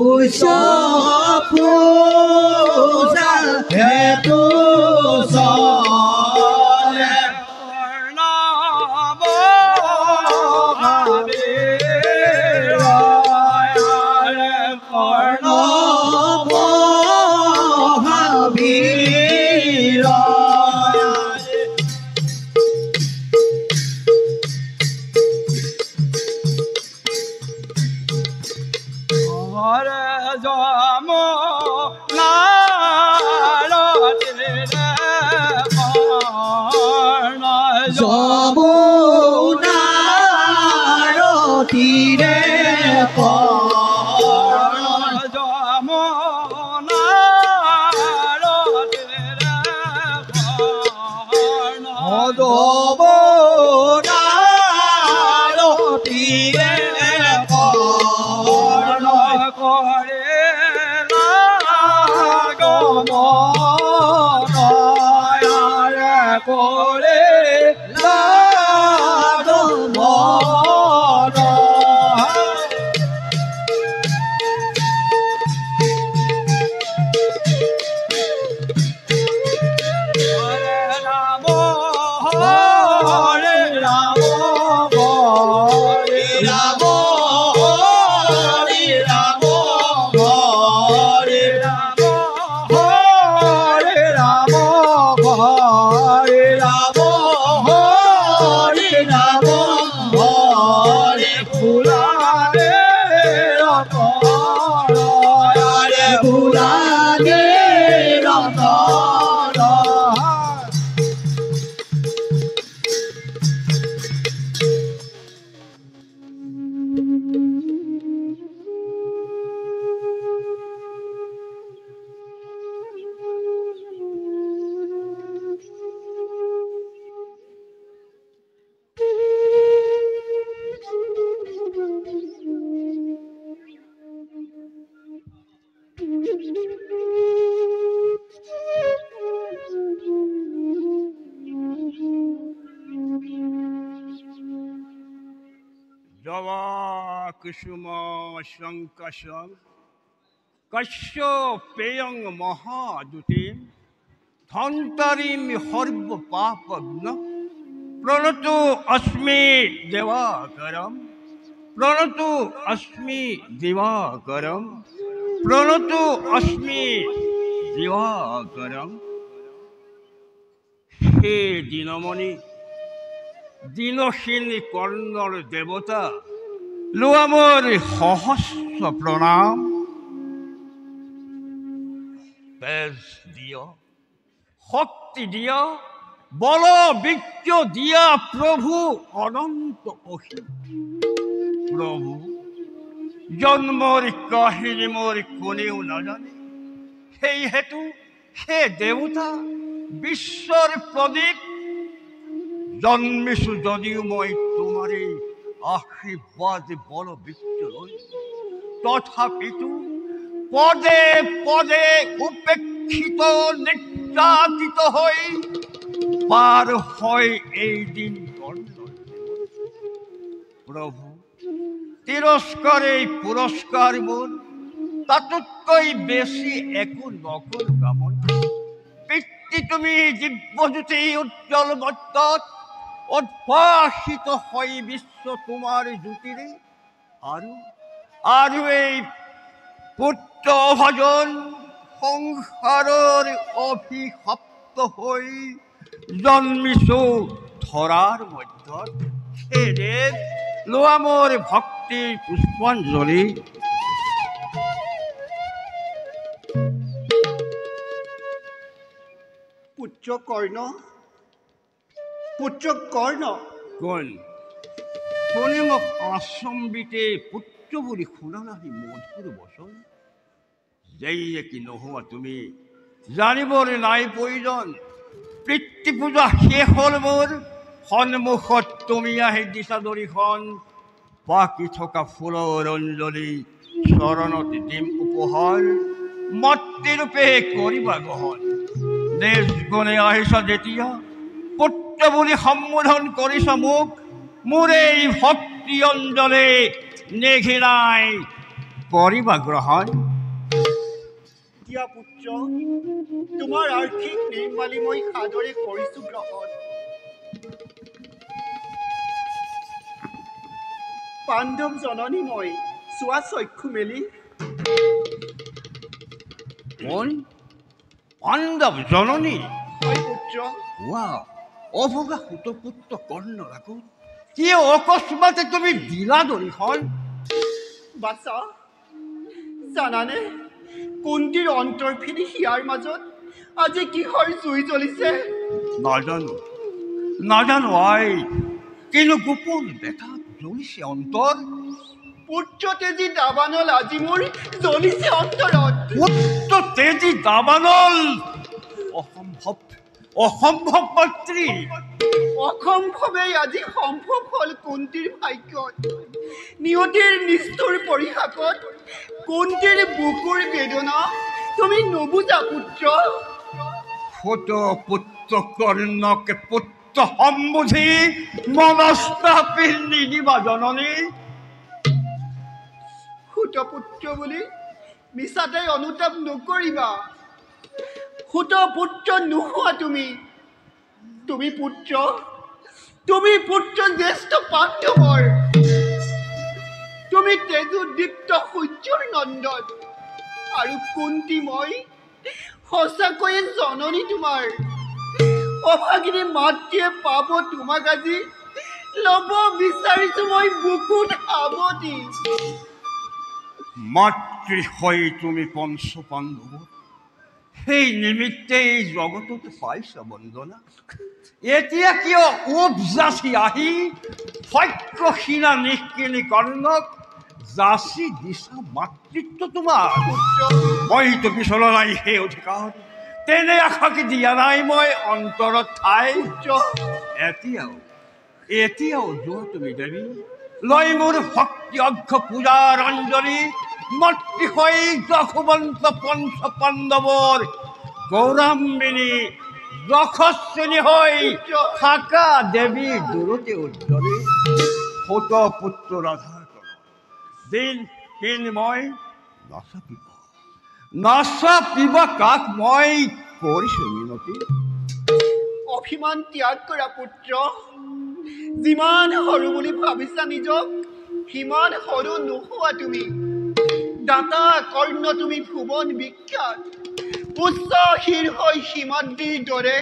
পূজা হেতু চলে যমুনার তীরে করে কুসুম শঙ্কশং কশ্য পেয়ং মহাদুতিম ধন্তরিম হর্ব পাপগ্ন প্রণতু অস্মি দেবাকরম প্রণতু অস্মি দিবাকরম প্রণতু অস্মি দিবাকরম। হে দীনমণি, দীনহীন কর্ণর দেবতা, লো আমার সহস্র প্রণাম। তেজ দিয়া, শক্তি দিয়া, বল বীর্য দিয়া প্রভু অনন্ত অসীম। প্রভু, জন্মর কাহিনী মোর কোনেও নাজানে, সেই হেতু হে দেবতা বিশ্বর প্রদীপ। জন্মিছো যদিও মই তোমারে আশীর্বাদ বল বীর্য লই, তথাপিতো পদে পদে উপেক্ষিত নির্যাতিত হই পার হয় এই দিন। প্রভু, তিরস্কারে পুরস্কার মোর, তাতকৈ বেশি একো নকর কামন। পিতৃ তুমি দিব্যজ্যোতি উজ্জ্বল মত্তত উদ্ভাসিত হয় বিশ্ব তোমার জ্যোতিরে। আৰু এই পুত্ৰ ভজন সংসাৰৰ অভিশপ্ত হৈ জন্মিছো ধৰাৰ মধ্যত। হে দেৱ, লোৱা মোৰ ভক্তিৰ পুষ্পাঞ্জলি। পুত্ৰ কৰ্ণ, পুত্ৰ কৰ্ণ, কোন কোনে মোক আচম্বিতে পুত্ৰ বুলি শুনা নাহি মধুৰ বচন? যেই কি নোহোৱা তুমি জানিবৰ নাই প্ৰয়োজন। পিতৃ পূজা শেষ হ'ল মোৰ, সন্মুখত তুমি আহি দিছা দৰিখন। বাকী থকা ফুলৰ অঞ্জলি চৰণত দিম উপহাৰ, মাতৃৰূপে কৰিবা গ্ৰহণ। দেশ গুণে আহিছা যেতিয়া, পুত্ৰ বুলি সম্বোধন কৰিছা মোক। মোৰ এই ভক্তি অঞ্জলি নেঘিনাই কৰিবা গ্ৰহণ। দিয়া পুত্ৰ, তোমাৰ আৰ্থিক নিৰ্মালি মই সাদৰে কৰিছো গ্ৰহণ। পাণ্ডৱ জননী মই চোৱা চক্ষু মেলি। কোন? পাণ্ডৱ জননী? হয় পুত্ৰ। ৱা, অভগা সুতপুত্ৰ কৰ্ণ ৰাখো, কি অকস্মাতে তুমি দিলা দৰিখন? বাছা, জানানে কুন্তীৰ অন্তৰফিনি হিয়াৰ মাজত আজি কিহৰ জুই জ্বলিছে? নাজানো, নাজানো আই, কিন্তু গোপন দেখা জ্বলিছে অন্তৰ। পুত্ৰ তেজী দাবানল আজি মোৰ জ্বলিছে অন্তৰত। পুত্ৰ তেজী দাবানল? অসম্ভৱ, অসম্ভৱ মাতৃ। অসম্ভৱেই আজি সম্ভৱ হ'ল কুন্তীৰ ভাগ্যত। নিয়তিৰ নিষ্ঠুৰ পৰিহাসত কুন্তীৰ বুকুৰ বেদনা তুমি নুবুজা পুত্ৰ। সুত পুত্ৰ কৰ্ণকে পুত্ৰ সম্বোধি মনস্তাপি নিদিবা জননী। সুতপুত্ৰ বুলি মিছাতে অনুতাপ নকৰিবা। সুতপুত্ৰ নোহোৱা তুমি। তুমি পুত্ৰ, তুমি পুত্ৰ জ্যেষ্ঠ পাণ্ডৱৰ। তুমি তেজোদীপ্ত সূৰ্যৰ নন্দন। আৰু কুন্তী মই সঁচাকৈয়ে জননী তোমাৰ। অভাগিনী মাতৃয়ে পাব তোমাক আজি, ল'ব বিচাৰিছো মই বুকুত সাৱটি। মাতৃ হৈ তুমি পঞ্চ পাণ্ডৱ, সেই নিমিত্তে এই জগতত পাইছা বন্দনা। এতিয়া কিয় উপজাচি আহি সত্যহীনা নিষ্কিনি কৰ্ণক যাচি দিছা মাতৃত্ব তোমাৰ? মইতো পিছলৈ নাই সেই অধিকাৰ, তেনে আশাকে দিয়া নাই মই অন্তৰত ঠাই। এতিয়াও এতিয়াও যোৱা তুমি দেৱী, লৈ মোৰ ভক্তি অৰ্ঘ্য পূজাৰ অঞ্জলি। মাতৃ হৈ যশোবন্ত পঞ্চ পাণ্ডৱৰ গৌৰাম্বিনী যশস্বিনী হৈ থাকা দেৱী দূৰতে উজ্জ্বলি। সুত পুত্ৰ ৰাধাৰ দিন মই নাচাপিবা কাক মই কৰিছো মিনতি। অভিমান ত্যাগ কৰা পুত্ৰ। যিমান সৰু বুলি ভাবিছা নিজক, সিমান সৰু নোহোৱা তুমি। দাতা কৰ্ণ তুমি ভুৱন বিখ্যাত। উচ্চ শীৰ্ষ সীমাদ্ৰীৰ দৰে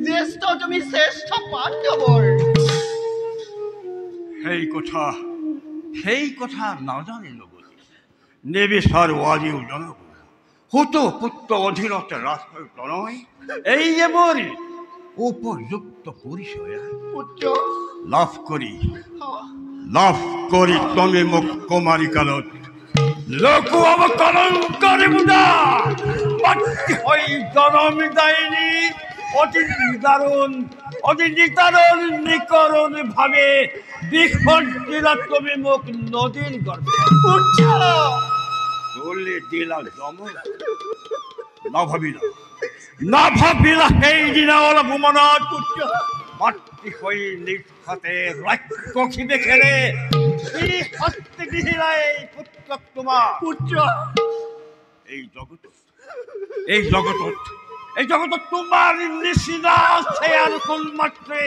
জ্যেষ্ঠ তুমি শ্ৰেষ্ঠ পাণ্ডৱৰ। সেই কথা নাজানিলো বুলি নিবিচাৰো আজিও জনাব। সুত পুত্ৰ অধীনতে ৰাজৰ তনয়, এই যে মোৰ উপযুক্ত পৰিচয় পুত্ৰ লাভ কৰি তুমি মোক কুমাৰী কালত লকুৱাব কলংকাৰী মুদা। মাতৃ হৈ জনম দায়িনী অতি নিদাৰুণ নিকৰুণ ভাৱে বিসৰ্জন দিলা তুমি মোক নদীৰ গৰ্ভে। তুলি দিলা জমক, নাভাবিলা সেইদিনা অলপ মনত। পুত্ৰ মাতৃ হৈ নিজ হাতে ৰাক্ষসী দেখেৰে হস্তে দিলাই পুত্ৰক তোমাৰ। পুত্ৰ এই জগতত তোমাৰ নিচিনা আছে আৰু কোন মাতৃ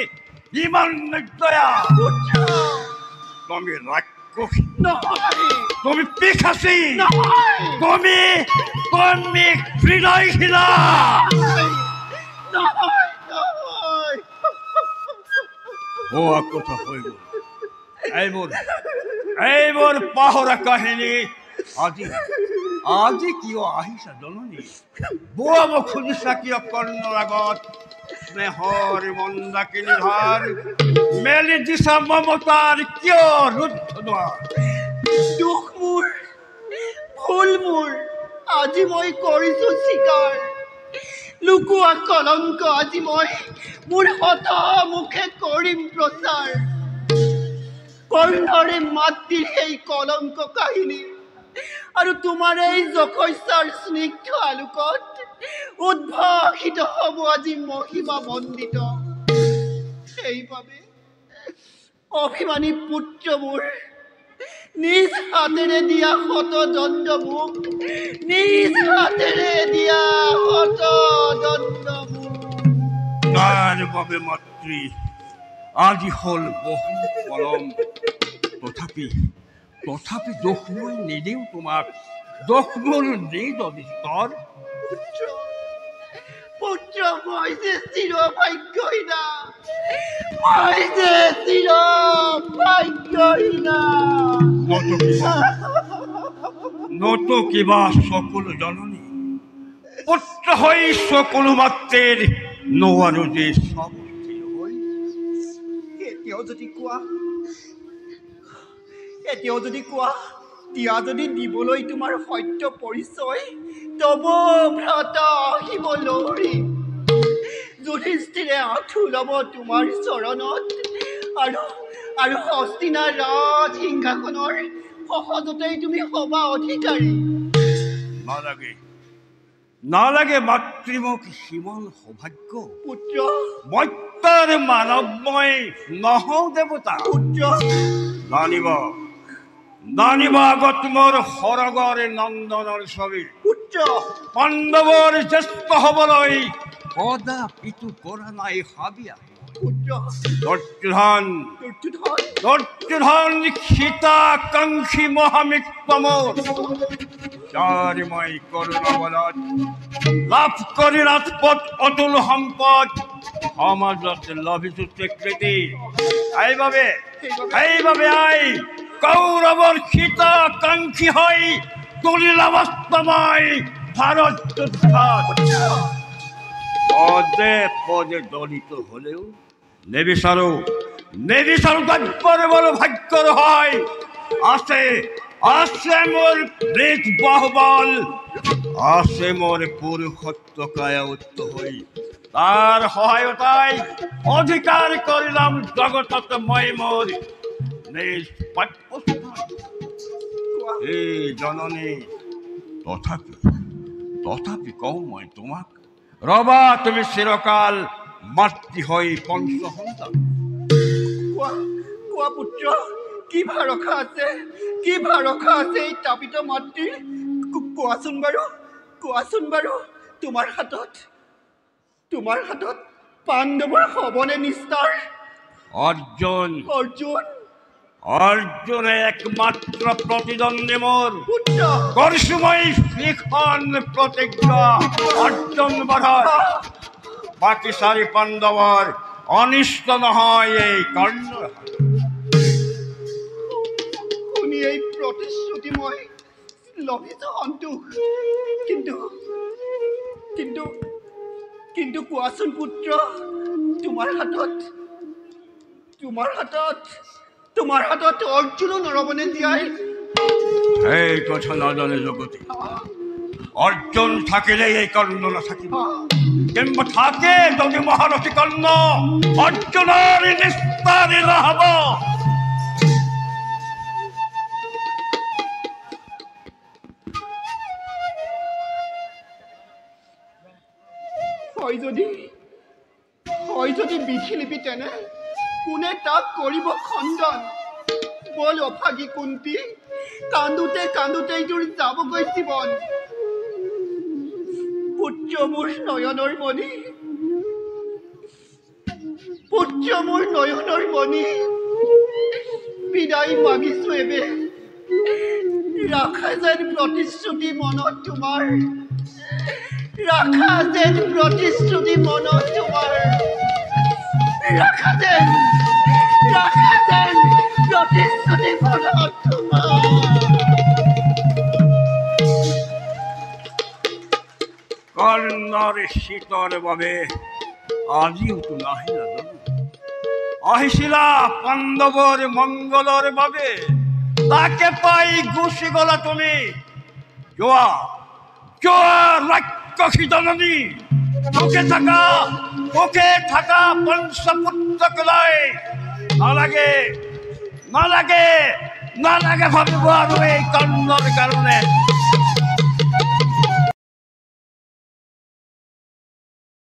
ইমান নিৰ্দয়া। তুমি ৰাক্ষসী, তুমি পিশাচী, তুমি হৃদয়হীনা। কথা হৈ গ'ল এইবোৰ পাহৰা কাহিনী। আজি কিয় আহিছা জননী? বোৱাব খুজিছা কিয় কৰ্ণৰ আগত? স্নেহৰ মন্দাকিনী ধাৰ মেলি দিছা মমতাৰ কিয় ৰুদ্ধ দ্বাৰ? দুখ মোৰ, ভুল মোৰ, আজি মই কৰিছো স্বীকাৰ। লুকুৱা কলংক আজি মই মোৰ হত মুখে কৰিম প্ৰচাৰ। কৰ্ণৰে মাতৃৰ সেই কলংক কাহিনী আৰু তোমাৰ এই যশস্যাৰ স্নিগ্ধ আলোকত উদ্ভাসিত হব আজি মহিমা মণ্ডিত। সেইবাবে অভিমানী পুত্ৰ মোৰ নিজ হাতেৰে দিয়া শত দণ্ড মোক, নিজ হাতেৰে দিয়া শত দণ্ড মোক। তাৰ বাবে মাতৃ আজি হল বহু পলম। তথাপি দোষ মই নিদিওঁ তোমাক, দোষ মোৰ নিজ অধিষ্ঠৰ। পুত্ৰ মই যে চিৰ ভাগ্যহীনা, মই যে চিৰ ভাগ্যহীনা। নতকিবা সকলো জননী, পুত্ৰ হৈ সকলো মাতৃৰ নোৱাৰো যে সব স্থিৰ হৈ। এতিয়াও যদি কোৱা দিয়া যদি দিবলৈ তোমাৰ সত্য পৰিচয়, তব ভ্ৰত শিৱলহৰী। যুধিষ্ঠিৰে আঁঠু ল'ব তোমাৰ চৰণত, আৰু হস্তিনা ৰাজ সিংহাসনৰ সহজতেই তুমি হবা অধিকাৰী। নালাগে মাতৃ মোক সিমান সৌভাগ্য। পুত্ৰ মৰ্ত্যৰ মানৱ মই নহওঁ দেৱতা। পুত্ৰ জানিব আগত মোৰ সৰগৰ নন্দনৰ ছবি। পুত্ৰ পাণ্ডৱৰ জ্যেষ্ঠ হবলৈ কদাপিতো কৰা নাই হাবিয়া। পুত্ৰ দুৰ্যোধন সীতাকাংক্ষী মহামিত্ৰম, যাৰ মই কৰোণা বলত লাভ কৰি ৰাজপথ অতুল সম্পদ, সমাজত লভিছো স্বীকৃতি। সেইবাবে আই কৌৰৱৰ সীতাকাংক্ষী হৈ তুলিলা বাস্তৱময় ভাৰত যুদ্ধত। পদে দলিত হলেও নেবিচাৰো তাৎপৰ বল ভাগ্যৰ হয়। আছে মোৰ বৃত বাহুবল, আছে মোৰ পুৰুষত্ব কায়াউত্ত হৈ। তাৰ সহায়তাই অধিকাৰ কৰিলাম জগতত মই মোৰ নিজ প্ৰাপ্যস্থান। এই জননী তথাপি কওঁ মই তোমাক, ৰবা তুমি চিৰকাল মাতৃ হৈ পঞ্চ সন্তান। কোৱা পুত্ৰ, কি ভৰসা আছে এই তাপিত মাতৃৰ? কোৱাচোন বাৰু তোমাৰ হাতত পাণ্ডৱৰ হবনে নিস্তাৰ? অৰ্জুনে একমাত্ৰ প্ৰতিদ্বন্দ্বী মোৰ। পুত্ৰ কৰিছো মই শ্ৰীখন প্ৰতিজ্ঞা অৰ্জুন বধৰ, বাকী চাৰি পাণ্ডৱৰ অনিষ্ট নহয় এই কৰ্ণৰ। শুনি এই প্ৰতিশ্ৰুতি মই লভিছো সন্তোষ, কিন্তু কোৱাচোন পুত্ৰ, তোমাৰ হাতত অৰ্জুনো নৰবনে জীয়াই? এই কথা নাজানে জগতে। অৰ্জুন থাকিলেই এই কৰ্ণ নাথাকিব, কিন্তু থাকে যদি মহাৰথী কৰ্ণ, অৰ্জুনৰ নিস্তাৰি নহব। হয় যদি বিধিলিপি, তেনে কোনে তাক কৰিব খণ্ডন? বল অভাগী কুন্তি, কান্দোতেই তোৰ যাবগৈ জীৱন। পুত্ৰ মোৰ নয়নৰ মণি, বিদায় মাগিছো এবে, ৰাখা যেন প্ৰতিশ্ৰুতি মনত তোমাৰ, ৰাখা যেন প্ৰতিশ্ৰুতি মনত তোমাৰ, ৰাখা যেন প্ৰতিশ্ৰুতি মনত তোমাৰ। কৰ্ণৰ শীতৰ বাবে আজিওতো নাহিলা, আহিছিলা পাণ্ডৱৰ মংগলৰ বাবে, তাকে পাই গুচি গলা তুমি। যোৱা ৰাক্ষসী জননী, তোকে থাকা পঞ্চপুত্ৰক লৈ নালাগে ভাবিব আৰু এই কৰ্ণৰ কাৰণে।